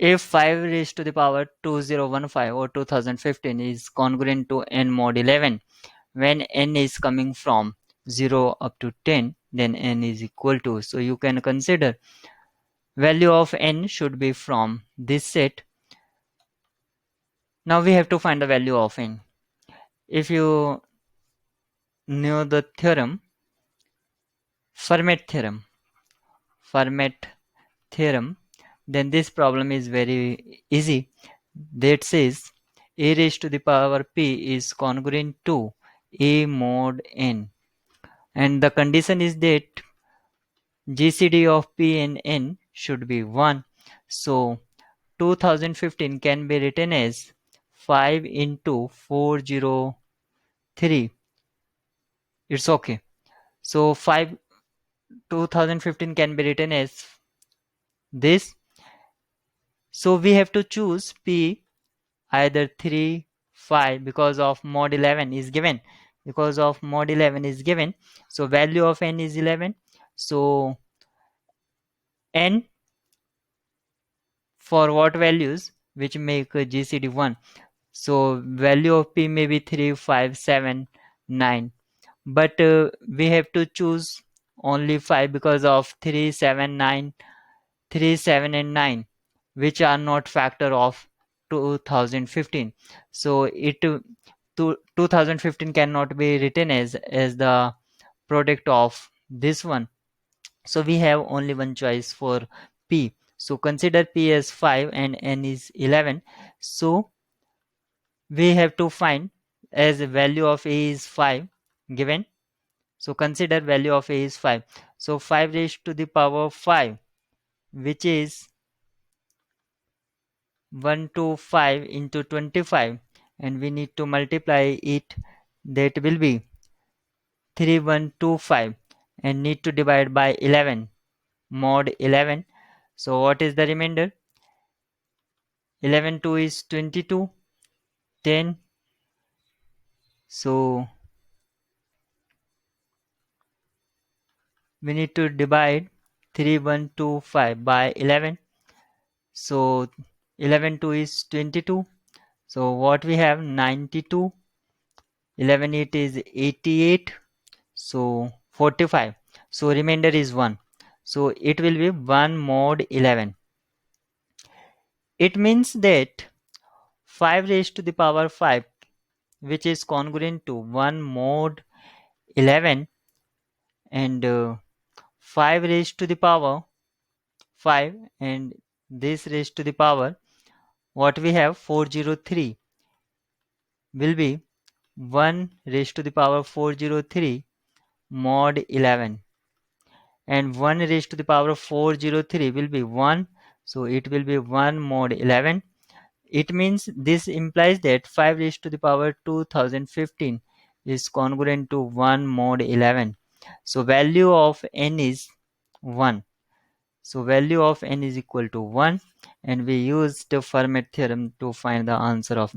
If 5 raised to the power 2015 or 2015 is congruent to n mod 11, when n is coming from 0 up to 10, then n is equal to, so you can consider value of n should be from this set. Now we have to find the value of n. If you know the theorem, Fermat theorem, Fermat theorem, then this problem is very easy. That says a raised to the power p is congruent to a mod n, and the condition is that GCD of p and n should be 1. So 2015 can be written as 5 into 403. It's okay. So 2015 can be written as this. So we have to choose p either 3, 5 because of mod 11 is given. Because of mod 11 is given. So value of n is 11. So n for what values which make GCD 1. So value of p may be 3, 5, 7, 9. But we have to choose only 5 because of 3, 7, 9, 3, 7 and 9 which are not factor of 2015. So 2015 cannot be written as the product of this one. So we have only one choice for p. So consider p as 5 and n is 11. So we have to find as the value of a is 5 given. So consider value of a is 5. So 5 raised to the power 5, which is 125 into 25, and we need to multiply it. That will be 3125, and need to divide by 11 mod 11. So what is the remainder? 11 2 is 22, 10. So we need to divide 3125 by 11. So 11 2 is 22. So what we have? 92. 11 8 is 88. So 45. So remainder is 1. So it will be 1 mod 11. It means that 5 raised to the power 5, which is congruent to 1 mod 11, and 5 raised to the power 5, and this raised to the power what we have 403 will be 1 raised to the power 403 mod 11, and 1 raised to the power of 403 will be 1. So it will be 1 mod 11. It means this implies that 5 raised to the power 2015 is congruent to 1 mod 11. So value of n is 1. So value of n is equal to 1, and we used the Fermat theorem to find the answer of